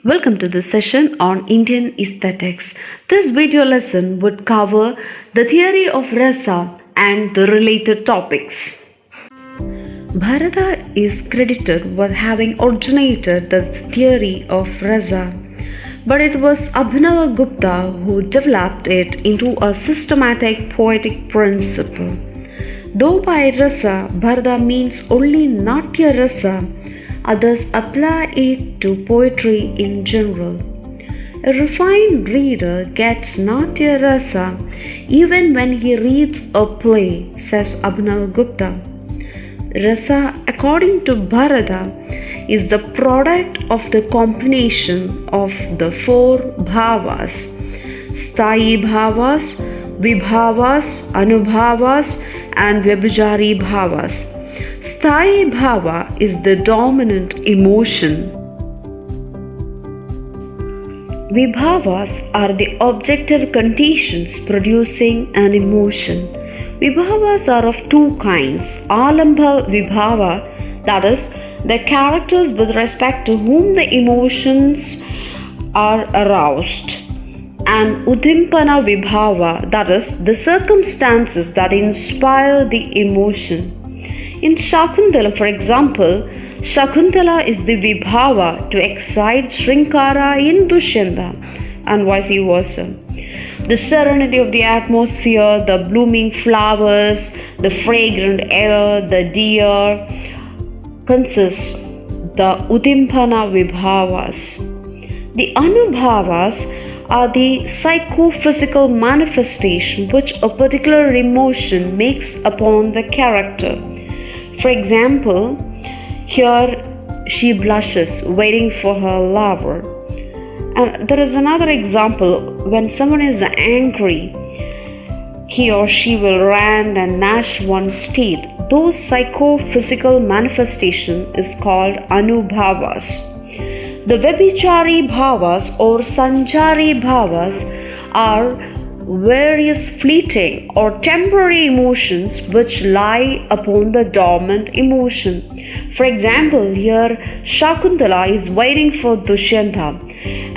Welcome to this session on Indian aesthetics. This video lesson would cover the theory of Rasa and the related topics. Bharata is credited with having originated the theory of Rasa, but it was Abhinava Gupta who developed it into a systematic poetic principle. Though by Rasa, Bharata means only Natya Rasa, others apply it to poetry in general. A refined reader gets Natya Rasa even when he reads a play, says Abhinav Gupta. Rasa, according to Bharata, is the product of the combination of the four bhavas: sthayi bhavas, vibhavas, anubhavas, and vyabhijari bhavas. Sthayi bhava is the dominant emotion. Vibhavas are the objective conditions producing an emotion. Vibhavas are of two kinds: alambha vibhava, that is, the characters with respect to whom the emotions are aroused, and udimpana vibhava, that is, the circumstances that inspire the emotion. In Shakuntala, for example, Shakuntala is the vibhava to excite Shrinkara in Dushyanta, and vice versa. The serenity of the atmosphere, the blooming flowers, the fragrant air, the deer consist the udimpana vibhavas. The anubhavas are the psychophysical manifestation which a particular emotion makes upon the character. For example, here she blushes, waiting for her lover. And there is another example: when someone is angry, he or she will rant and gnash one's teeth. Those psychophysical manifestation is called anubhavas. The vyabhichari bhavas or sanchari bhavas are various fleeting or temporary emotions which lie upon the dormant emotion. For example, here Shakuntala is waiting for Dushyanta,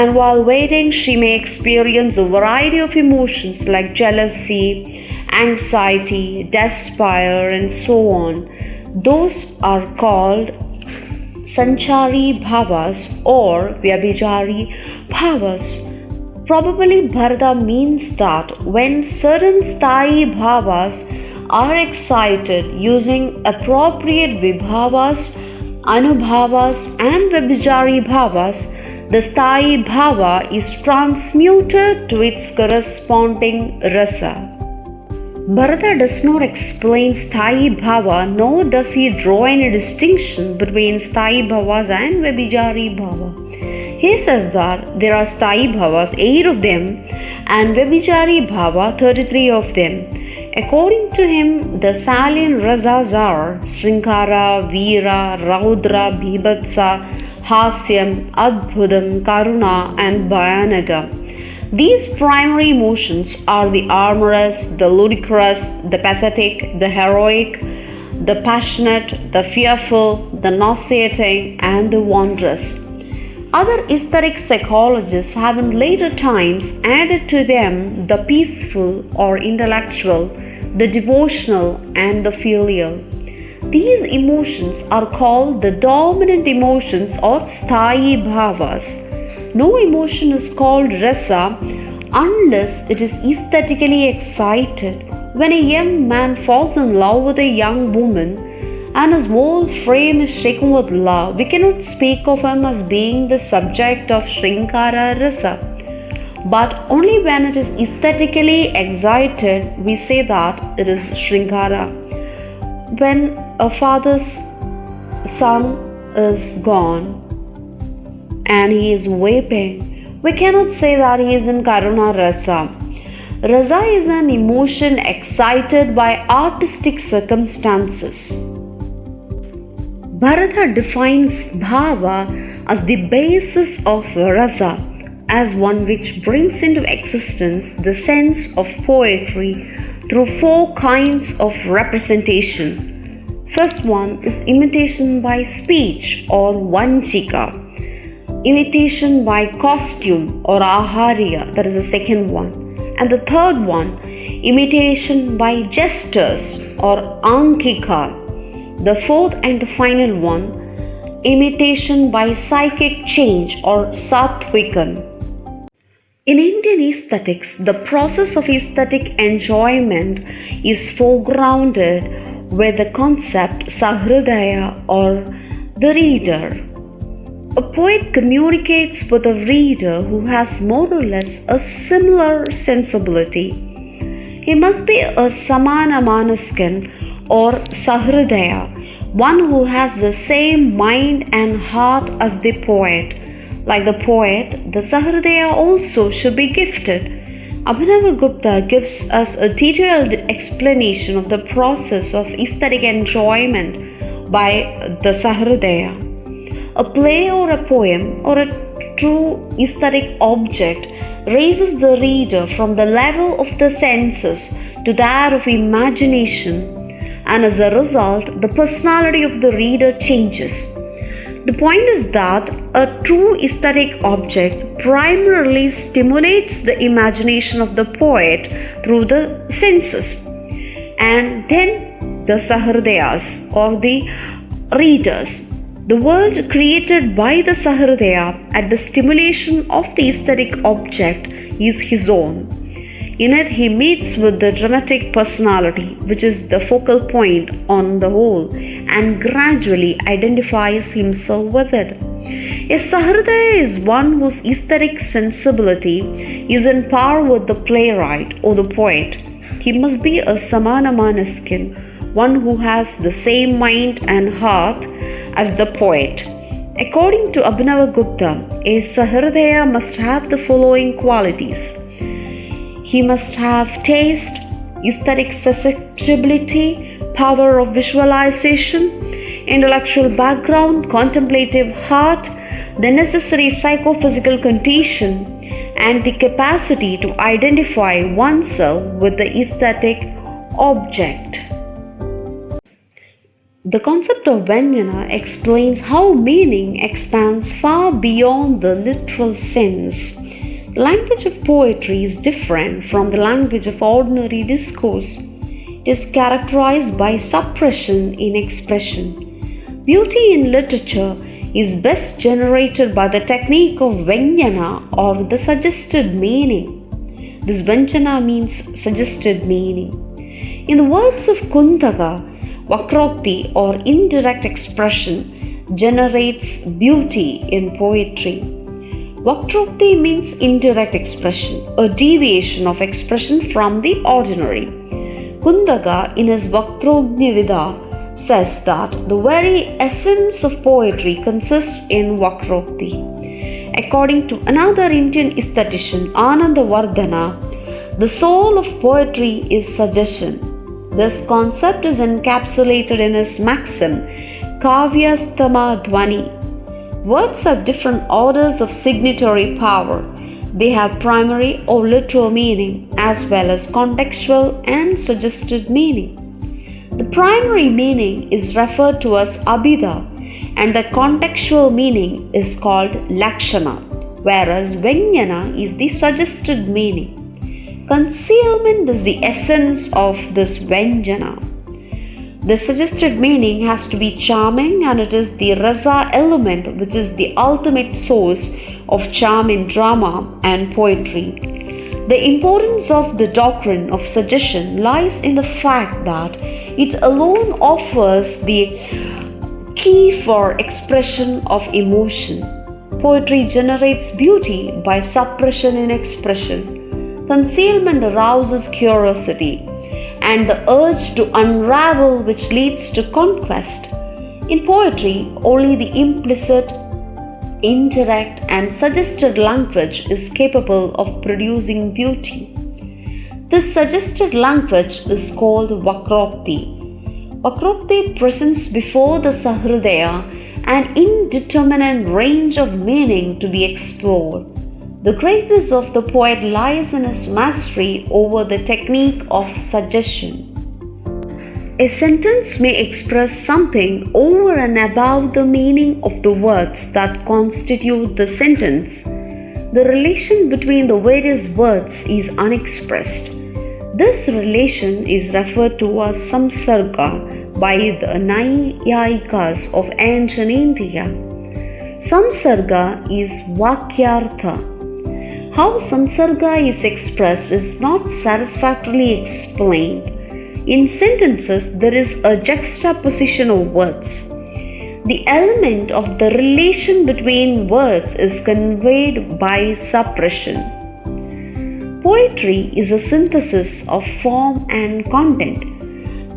and while waiting she may experience a variety of emotions like jealousy, anxiety, despair, and so on. Those are called sanchari bhavas or vyabhichari bhavas. Probably Bharata means that when certain sthayi bhavas are excited using appropriate vibhavas, anubhavas, and vyabhichari bhavas, the sthayi bhava is transmuted to its corresponding rasa. Bharata does not explain sthayi bhava, nor does he draw any distinction between sthayi bhavas and vyabhichari bhava. He says that there are sthayi bhavas, 8 of them, and vyabhichari bhava, 33 of them. According to him, the salient rasas are Shrinkara, Veera, Raudra, Bhibhatsa, Hasyam, Adbhudam, Karuna, and Bhayanaga. These primary emotions are the amorous, the ludicrous, the pathetic, the heroic, the passionate, the fearful, the nauseating, and the wondrous. Other aesthetic psychologists have in later times added to them the peaceful or intellectual, the devotional, and the filial. These emotions are called the dominant emotions or sthayi bhavas. No emotion is called rasa unless it is aesthetically excited. When a young man falls in love with a young woman, and his whole frame is shaken with love, we cannot speak of him as being the subject of Shrinkara Rasa. But only when it is aesthetically excited, we say that it is Shrinkara. When a father's son is gone and he is weeping, we cannot say that he is in Karuna Rasa. Rasa is an emotion excited by artistic circumstances. Bharata defines bhava as the basis of rasa, as one which brings into existence the sense of poetry through 4 kinds of representation. First one is imitation by speech or vanchika. imitation by costume or aharya, that is the second one. And the third one, imitation by gestures or ankika. The fourth and the final one, imitation by psychic change or sattvikan. In Indian aesthetics, the process of aesthetic enjoyment is foregrounded with the concept sahridaya or the reader. A poet communicates with a reader who has more or less a similar sensibility. He must be a samana manaskan or sahridaya, one who has the same mind and heart as the poet. Like the poet, the sahridaya also should be gifted. Abhinavagupta gives us a detailed explanation of the process of aesthetic enjoyment by the sahridaya. A play or a poem or a true aesthetic object raises the reader from the level of the senses to that of imagination, and as a result, the personality of the reader changes. The point is that a true aesthetic object primarily stimulates the imagination of the poet through the senses, and then the sahridayas or the readers. The world created by the sahridaya at the stimulation of the aesthetic object is his own. In it, he meets with the dramatic personality, which is the focal point on the whole, and gradually identifies himself with it. A sahridaya is one whose aesthetic sensibility is in par with the playwright or the poet. He must be a samana manaskin, one who has the same mind and heart as the poet. According to Abhinavagupta, a sahridaya must have the following qualities. He must have taste, aesthetic susceptibility, power of visualization, intellectual background, contemplative heart, the necessary psychophysical condition, and the capacity to identify oneself with the aesthetic object. The concept of Vyanjana explains how meaning expands far beyond the literal sense. The language of poetry is different from the language of ordinary discourse. It is characterized by suppression in expression. Beauty in literature is best generated by the technique of Vyanjana or the suggested meaning. This Vyanjana means suggested meaning. In the words of Kundaka, Vakrokti or indirect expression generates beauty in poetry. Vakrokti means indirect expression, a deviation of expression from the ordinary. Kundaka in his Vakrogni says that the very essence of poetry consists in Vakrokti. According to another Indian aesthetician, Anandavardhana, the soul of poetry is suggestion. This concept is encapsulated in his maxim, Kavyastama Dhvani. Words have different orders of signatory power. They have primary or literal meaning as well as contextual and suggested meaning. The primary meaning is referred to as Abhida and the contextual meaning is called Lakshana, whereas Vyanjana is the suggested meaning. Concealment is the essence of this Vyanjana. The suggested meaning has to be charming, and it is the Rasa element which is the ultimate source of charm in drama and poetry. The importance of the doctrine of suggestion lies in the fact that it alone offers the key for expression of emotion. Poetry generates beauty by suppression in expression. Concealment arouses curiosity and the urge to unravel, which leads to conquest. In poetry, only the implicit, indirect, and suggested language is capable of producing beauty. This suggested language is called Vakrokti. Vakrokti presents before the Sahridaya an indeterminate range of meaning to be explored. The greatness of the poet lies in his mastery over the technique of suggestion. A sentence may express something over and above the meaning of the words that constitute the sentence. The relation between the various words is unexpressed. This relation is referred to as samsarga by the Naiyayikas of ancient India. Samsarga is vakyartha. How samsarga is expressed is not satisfactorily explained. In sentences, there is a juxtaposition of words. The element of the relation between words is conveyed by suppression. Poetry is a synthesis of form and content.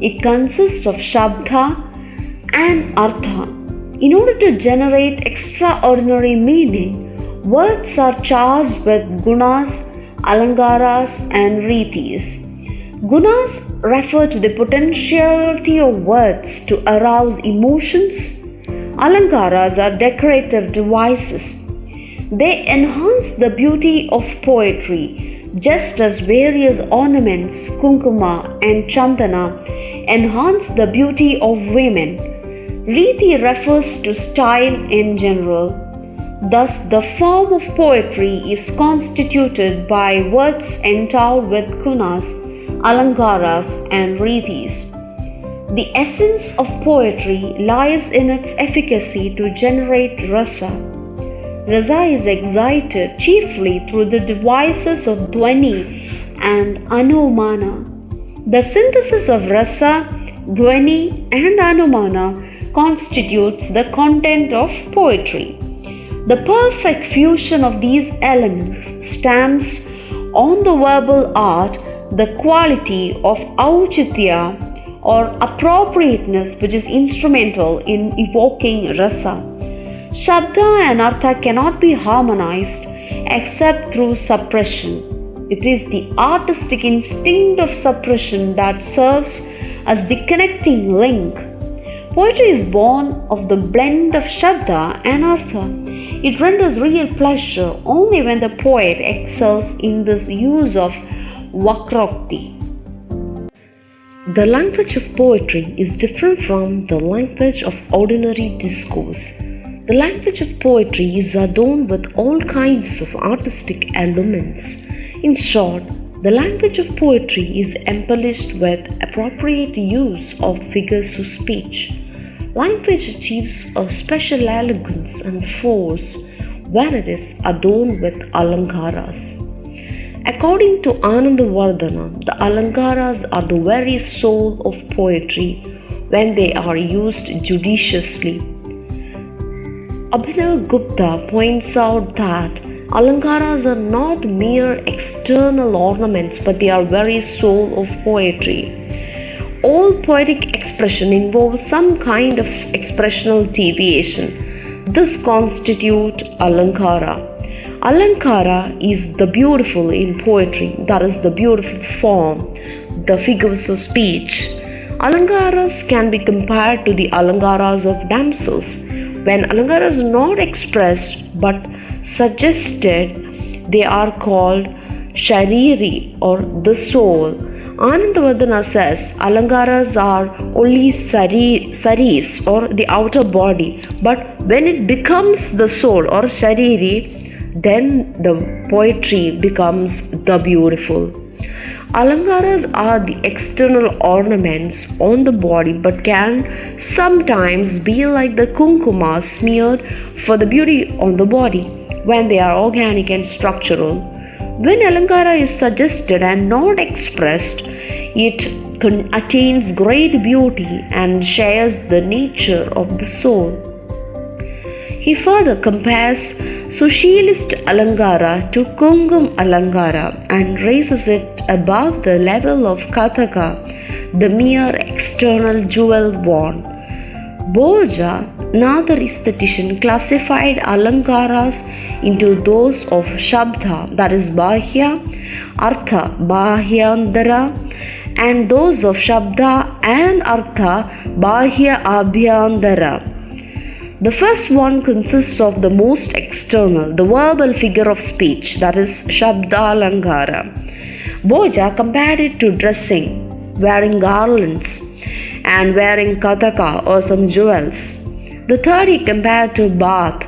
It consists of shabda and artha. In order to generate extraordinary meaning, words are charged with gunas, alangaras, and ritis. Gunas refer to the potentiality of words to arouse emotions. Alankaras are decorative devices. They enhance the beauty of poetry, just as various ornaments, kunkuma and chandana, enhance the beauty of women. Riti refers to style in general. Thus, the form of poetry is constituted by words endowed with gunas, alankaras, and ritis. The essence of poetry lies in its efficacy to generate rasa. Rasa is excited chiefly through the devices of dhvani and anumana. The synthesis of rasa, dhvani, and anumana constitutes the content of poetry. The perfect fusion of these elements stamps on the verbal art the quality of auchitya or appropriateness, which is instrumental in evoking rasa. Shabda and artha cannot be harmonized except through suppression. It is the artistic instinct of suppression that serves as the connecting link. Poetry is born of the blend of shabda and artha. It renders real pleasure only when the poet excels in this use of vakrokti. The language of poetry is different from the language of ordinary discourse. The language of poetry is adorned with all kinds of artistic elements. In short, the language of poetry is embellished with appropriate use of figures of speech. Language achieves a special elegance and force when it is adorned with alankaras. According to Anandavardhana, the alankaras are the very soul of poetry when they are used judiciously. Abhinav Gupta points out that alankaras are not mere external ornaments, but they are very soul of poetry. All poetic expression involves some kind of expressional deviation. This constitutes alankara. Alankara is the beautiful in poetry, that is the beautiful form, the figures of speech. Alankaras can be compared to the alankaras of damsels. When alankaras are not expressed but suggested, they are called shariri or the soul. Anandavardhana says alankaras are only saris or the outer body, but when it becomes the soul or shariri, then the poetry becomes the beautiful. Alankaras are the external ornaments on the body but can sometimes be like the kunkuma smeared for the beauty on the body when they are organic and structural. When alankara is suggested and not expressed, it attains great beauty and shares the nature of the soul. He further compares Sushilist Alankara to Kungum Alankara and raises it above the level of Kathaka, the mere external jewel worn. Bhoja, another aesthetician, classified Alankaras into those of Shabda, that is Bahya, Artha, Bahyandara, and those of Shabda and Artha, Bahya Abhyandara. The first one consists of the most external, the verbal figure of speech, that is Shabda Alankara. Bhoja compared it to dressing, wearing garlands, and wearing kataka or some jewels. The third he compared to bath,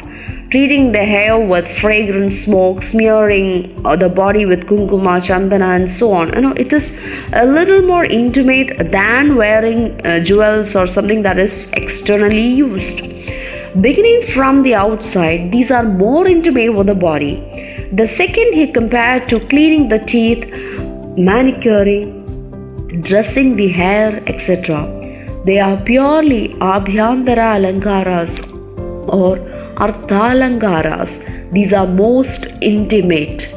treating the hair with fragrant smoke, smearing the body with kunkuma, chandana, and so on. It is a little more intimate than wearing jewels or something that is externally used. Beginning from the outside, these are more intimate with the body. The second he compared to cleaning the teeth, manicuring, dressing the hair, etc. They are purely abhyantara alankaras or arthalankaras. These are most intimate.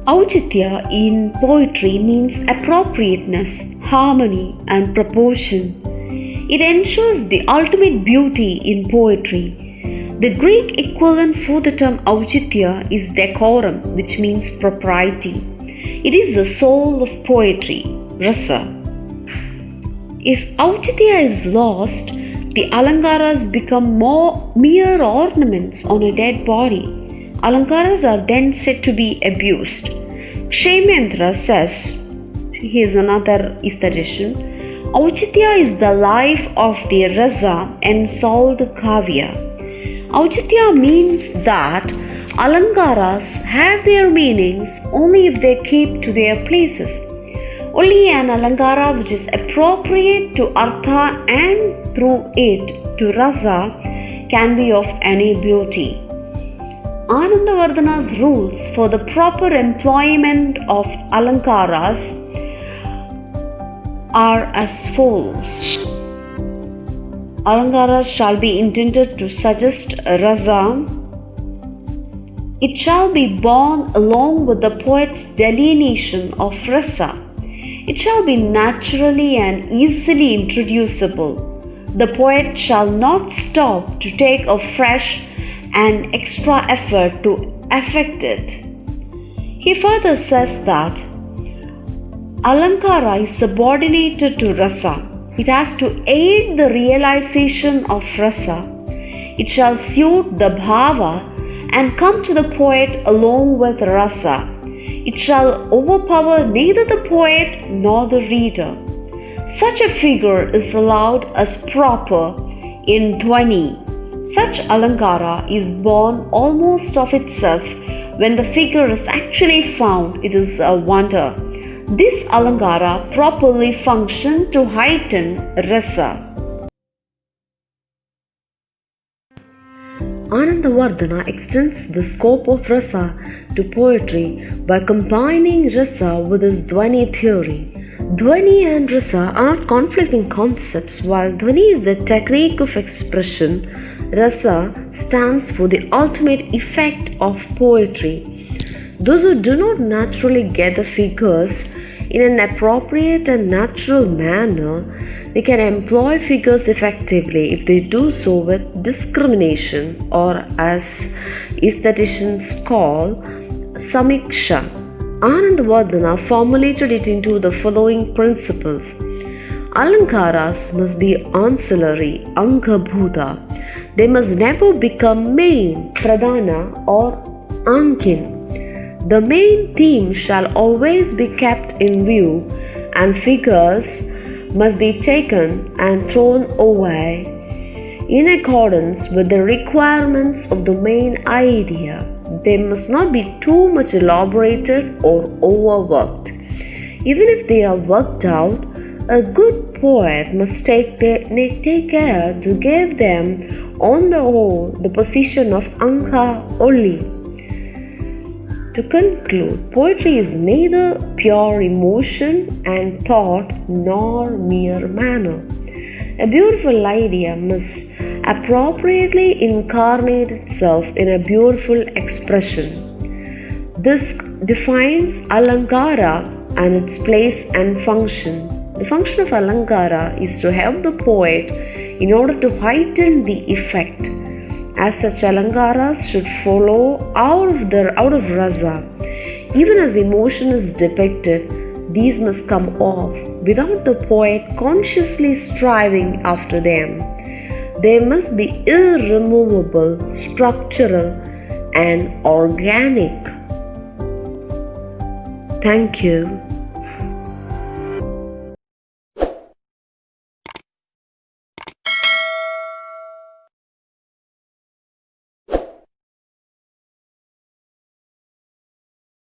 Auchitya in poetry means appropriateness, harmony, and proportion. It ensures the ultimate beauty in poetry. The Greek equivalent for the term auchitya is decorum, which means propriety. It is the soul of poetry, Rasa. If auchitya is lost, the alankaras become more mere ornaments on a dead body. Alankaras are then said to be abused. Kshementra says, he is another aesthetician, auchitya is the life of the Rasa ensouled kavya. Auchitya means that alankaras have their meanings only if they keep to their places. Only an alankara which is appropriate to artha and through it to rasa can be of any beauty. Anandavardhana's rules for the proper employment of alankaras are as follows. Alankaras shall be intended to suggest rasa. It shall be born along with the poet's delineation of rasa. It shall be naturally and easily introducible. The poet shall not stop to take a fresh and extra effort to affect it. He further says that alankara is subordinated to rasa. It has to aid the realization of rasa. It shall suit the bhava and come to the poet along with rasa. It shall overpower neither the poet nor the reader. Such a figure is allowed as proper in dhvani. Such alankara is born almost of itself. When the figure is actually found, it is a wonder. This alankara properly function to heighten rasa. Anandavardhana extends the scope of rasa to poetry by combining rasa with his dhvani theory. Dhvani and rasa are not conflicting concepts. While dhvani is the technique of expression, rasa stands for the ultimate effect of poetry. Those who do not naturally get the figures in an appropriate and natural manner, they can employ figures effectively if they do so with discrimination, or as aestheticians call samiksha. Anandavardhana formulated it into the following principles. Alankaras must be ancillary, angabhuta. They must never become main, pradhana, or ankin. The main theme shall always be kept in view, and figures must be taken and thrown away in accordance with the requirements of the main idea. They must not be too much elaborated or overworked. Even if they are worked out, a good poet must take care to give them, on the whole, the position of anga only. To conclude, poetry is neither pure emotion and thought nor mere manner. A beautiful idea must appropriately incarnate itself in a beautiful expression. This defines alankara and its place and function. The function of alankara is to help the poet in order to heighten the effect. As such, alankaras should follow out of rasa. Even as emotion is depicted, these must come off without the poet consciously striving after them. They must be irremovable, structural, and organic. Thank you.